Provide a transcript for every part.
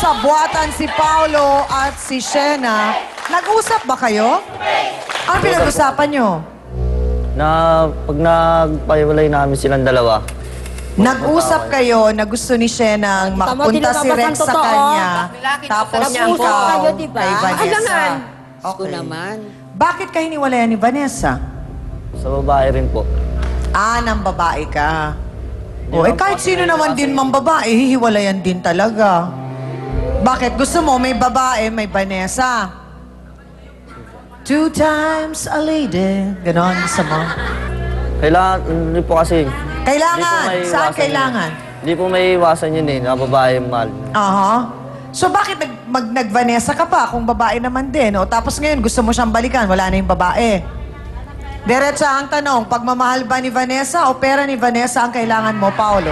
sabuatan si Paolo at si Shena. Nag-usap ba kayo? Ano pinag-usapan nyo? Na pag nagpahiwalay namin silang dalawa, Nag-usap kayo na gusto ni Shena makapunta si Rex sa kanya. Tapos Nag-usap ikaw kayo, di ba? kay Vanessa. Alangan. Okay. naman. Bakit ka hiniwalayan ni Vanessa? sa babae rin po. Ah, ng babae ka. Di O, ba, kahit kasi sino naman kasi- din mang babae, hihiwalayan din talaga. Bakit? Gusto mo may babae, may Vanessa? 2 times a lady. Ganon, gusto mo? Kailangan, hindi po kasi... Kailangan. Hindi po may Saan iwasan kailangan? Yun. Hindi po may iwasan yun na babae yung mahal. Aha. So bakit nag-Vanessa ka pa kung babae naman din? O tapos ngayon gusto mo siyang balikan, wala na yung babae. Diretsa ang tanong, pagmamahal ba ni Vanessa o pera ni Vanessa ang kailangan mo, Paolo?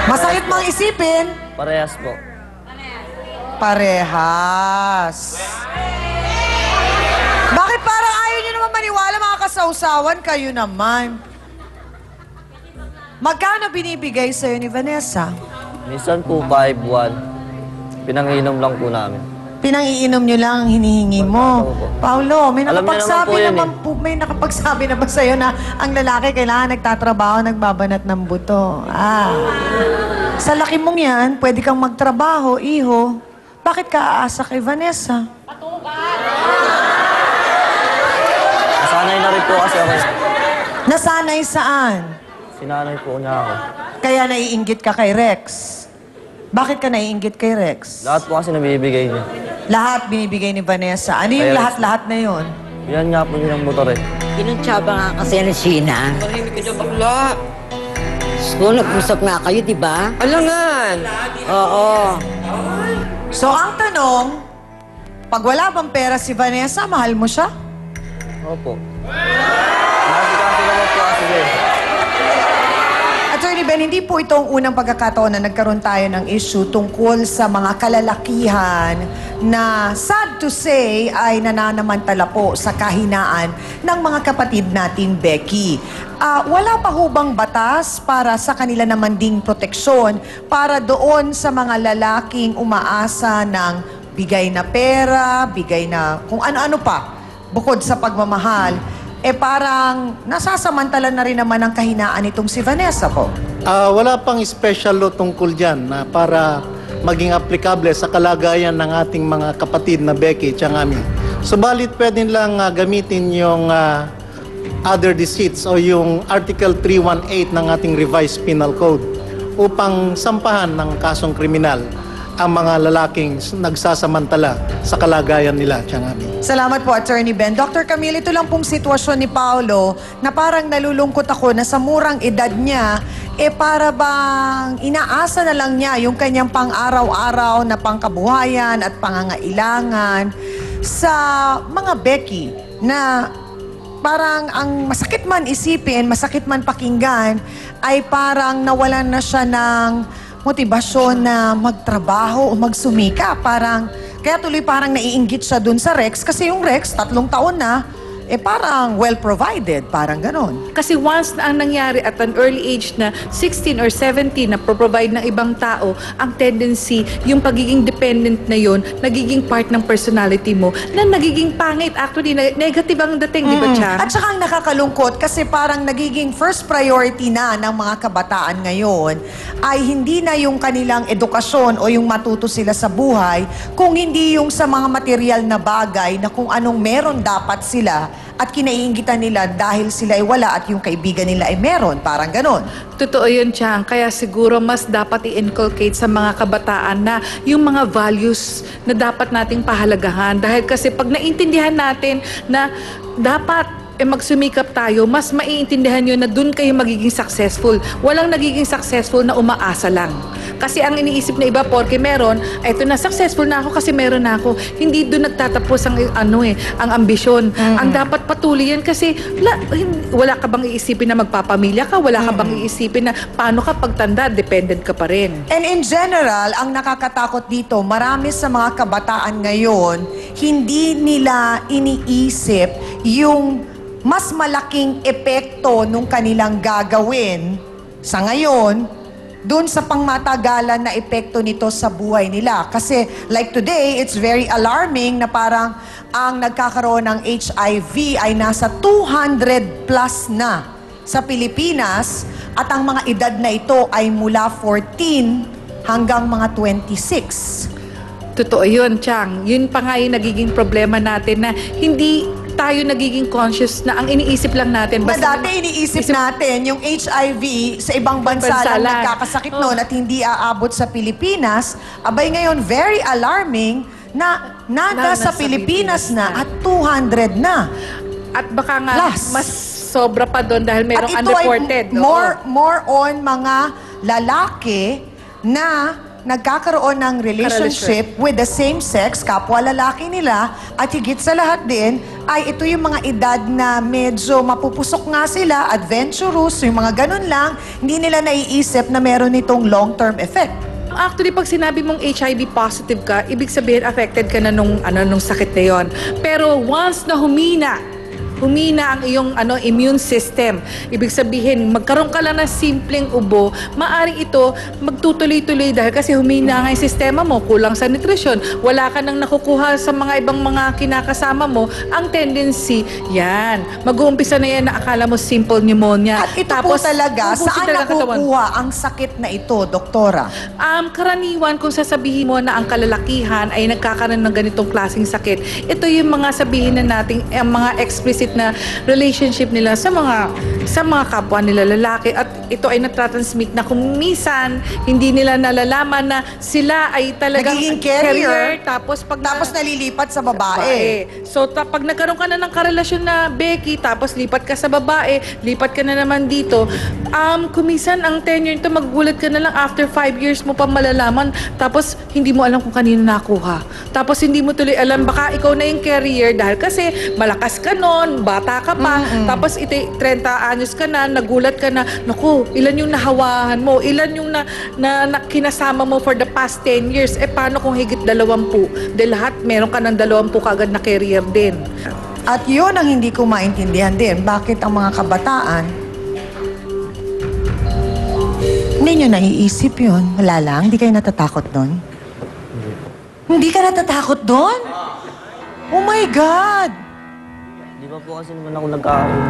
Masakit mang isipin. Parehas po. Parehas. Bakit parang ayaw niyo naman maniwala, mga kasausawan? Kayo naman. Magkano binibigay sa'yo ni Vanessa? Minsan po 5-1. Pinanginom lang po namin. Pinang-iinom niyo lang ang hinihingi mo. Opo. Paulo, may Alam niyo nakapagsabi naman po naman yan po, may nakapagsabi naman sa'yo na ang lalaki kailangan nagtatrabaho, nagbabanat ng buto. Ah. Sa laki mong yan, pwede kang magtrabaho, iho. Bakit ka aasa kay Vanessa? Nasanay na rin po kasi ako. Nasanay saan? Sinanay po niya ako. Kaya naiinggit ka kay Rex. Bakit ka naiinggit kay Rex? Lahat po kasi nabibigay niya. Lahat binibigay ni Vanessa. Ano yung Kay Rex. lahat-lahat na yun? Yan nga po yung motor eh. Kinuntsaba nga kasi ni Sheena. Marahimik ka dyan, bakla. So, nag-usap nga kayo, di ba? Alangan. Oo. So, ang tanong, pag wala bang pera si Vanessa, mahal mo siya? Opo. Nakasikaso naman po kasi eh. Attorney Ben, hindi po ito ang unang pagkakataon na nagkaroon tayo ng issue tungkol sa mga kalalakihan na sad to say ay nananamantala po sa kahinaan ng mga kapatid nating Becky. Wala pa ho bang batas para sa kanila naman ding proteksyon para doon sa mga lalaking umaasa ng bigay na pera, bigay na kung ano-ano pa bukod sa pagmamahal? Parang nasasamantala na rin naman ang kahinaan itong si Vanessa po. Wala pang special law tungkol dyan na para maging aplikable sa kalagayan ng ating mga kapatid na Becky at Ami. Subalit pwede lang gamitin yung other deceits o yung Article 318 ng ating Revised Penal Code upang sampahan ng kasong kriminal ang mga lalaking nagsasamantala sa kalagayan nila, Ami. Salamat po, Attorney Ben. Dr. Camille, ito lang pong sitwasyon ni Paolo na parang nalulungkot ako na sa murang edad niya, para bang inaasa na lang niya yung kanyang pang-araw-araw na pangkabuhayan at pangangailangan sa mga Becky na parang ang masakit man isipin, masakit man pakinggan, ay parang nawalan na siya ng motibasyon na magtrabaho o magsumika. Kaya tuloy parang naiinggit siya dun sa Rex kasi yung Rex, 3 taon na, parang well-provided, parang ganon. Kasi once na ang nangyari at an early age na 16 or 17 na provide ng ibang tao, ang tendency, yung pagiging dependent na yon, nagiging part ng personality mo, na nagiging pangit. Actually, negative ang dating, di ba, Chang? At saka ang nakakalungkot kasi parang nagiging first priority na ng mga kabataan ngayon ay hindi na yung kanilang edukasyon o yung matuto sila sa buhay, kung hindi yung sa mga material na bagay na kung anong meron dapat sila at kinaiingitan nila dahil sila ay wala at yung kaibigan nila ay meron. Parang ganon. Totoo yun, Chang. Kaya siguro mas dapat i-inculcate sa mga kabataan na yung mga values na dapat nating pahalagahan. Dahil kasi pag naintindihan natin na dapat magsumikap tayo, mas maiintindihan nyo na dun kayo magiging successful. Walang nagiging successful na umaasa lang. Kasi ang iniisip na iba, porke meron, eto na, successful na ako kasi meron na ako. Hindi dun nagtatapos ang ang ambisyon. Ang dapat patuloy yan kasi wala ka bang iisipin na magpapamilya ka? Wala ka bang iisipin na paano ka pagtanda, dependent ka pa rin. And in general, ang nakakatakot dito, marami sa mga kabataan ngayon, hindi nila iniisip yung mas malaking epekto nung kanilang gagawin sa ngayon dun sa pangmatagalan na epekto nito sa buhay nila. Kasi like today, it's very alarming na parang ang nagkakaroon ng HIV ay nasa 200 plus na sa Pilipinas at ang mga edad na ito ay mula 14 hanggang mga 26. Totoo yun, Chang. Yun pa nga yung nagiging problema natin na hindi tayo nagiging conscious na ang iniisip lang natin. Na dati iniisip natin yung HIV sa ibang bansa lang lang. nagkakasakit noon at hindi aabot sa Pilipinas. Abay ngayon, very alarming na nasa Pilipinas na at 200 na. At baka nga Plus. mas sobra pa doon dahil merong At ito unreported. ay more on mga lalaki na nagkakaroon ng relationship with the same sex, kapwa lalaki nila, at higit sa lahat din, ay ito yung mga edad na medyo mapupusok nga sila, adventurous, yung mga ganun lang, hindi nila naiisip na meron itong long-term effect. Actually, pag sinabi mong HIV positive ka, ibig sabihin affected ka na nung sakit na yon. Pero once na humina ang iyong immune system. Ibig sabihin, magkaroon ka lang ng simpleng ubo, maaring ito magtutuloy-tuloy dahil kasi humina nga yung sistema mo, kulang sa nutrisyon, wala ka nang nakukuha sa mga ibang mga kinakasama mo, ang tendency, yan, mag-uumpisa na yan na akala mo simple pneumonia. At ito po talaga, saan nakukuha ang sakit na ito, doktora? Karaniwan, kung sasabihin mo na ang kalalakihan ay nagkakaroon ng ganitong klaseng sakit, ito yung mga sabihin na nating mga explicit na relationship nila sa mga kapwa nila lalaki, at ito ay natatransmit na kung minsan hindi nila nalalaman na sila ay talagang Nagiging carrier, tapos nalilipat sa babae. So pag nagkaroon ka na ng karelasyon na Becky, tapos lipat ka sa babae, lipat ka na naman dito, kumisan ang tenure nito, maggulat ka na lang after 5 years mo pa malalaman, tapos hindi mo alam kung kanino nakuha. Tapos hindi mo tuloy alam, baka ikaw na yung carrier dahil kasi malakas ka nun, bata ka pa, tapos 30 anyos ka na, nagulat ka na, naku, ilan yung nahawahan mo, ilan yung kinasama mo for the past 10 years, paano kung higit 20? Dahil lahat, meron ka ng 20 kaagad na carrier din. At yun ang hindi ko maintindihan din. Bakit ang mga kabataan, hindi nyo naiisip yun? Wala lang? Hindi kayo natatakot doon? Hindi ka natatakot doon? Oh my God! Di ba po kasi naman ako nagkakaroon?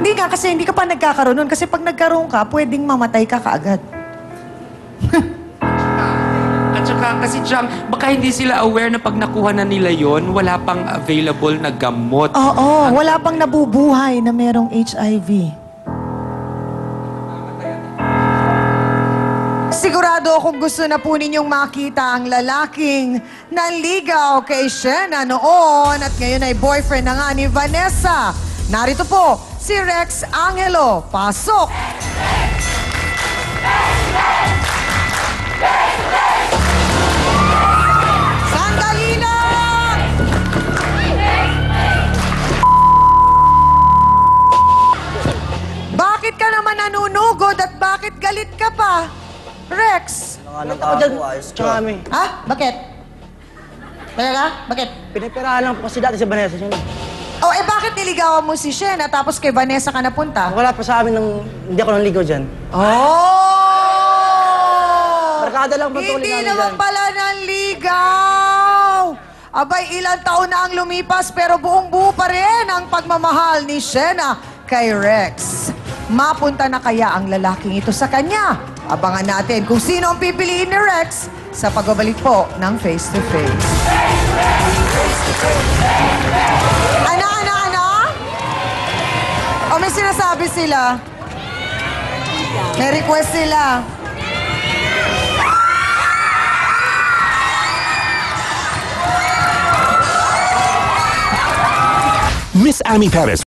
Hindi nga, kasi hindi ka pa nagkakaroon nun. Kasi pag nagkaroon ka, pwedeng mamatay ka kaagad. At saka kasi Chang, baka hindi sila aware na pag nakuha na nila yon, wala pang available na gamot. Oo, wala pang nabubuhay na merong HIV. Sigurado akong gusto na po ninyong makita ang lalaking nanligaw kay Shena noon at ngayon ay boyfriend na nga ni Vanessa. Narito po si Rex Angelo. Pasok! Sandali lang! Bakit ka naman nanunugod at bakit galit ka pa? Rex! Nangalang ka ako, ayos ko. Tsaka kami. Ha? Bakit? Talaga? Bakit? Pinipirahan lang po kasi dati si Vanessa yun. Oh, bakit niligawan mo si Shena tapos kay Vanessa ka napunta? Wala pa sa amin hindi ako nanligaw dyan. Oh! Barkada lang po tuloy Hindi namin naman dyan. pala nanligaw! Abay, ilang taon na ang lumipas pero buong-buo pa rin ang pagmamahal ni Shena kay Rex. Mapunta na kaya ang lalaking ito sa kanya? Abangan natin kung sino ang pipiliin ni Rex sa pagbabalik po ng Face to Face. Ano? O may sinasabi sila? May request sila. Miss Amy Perez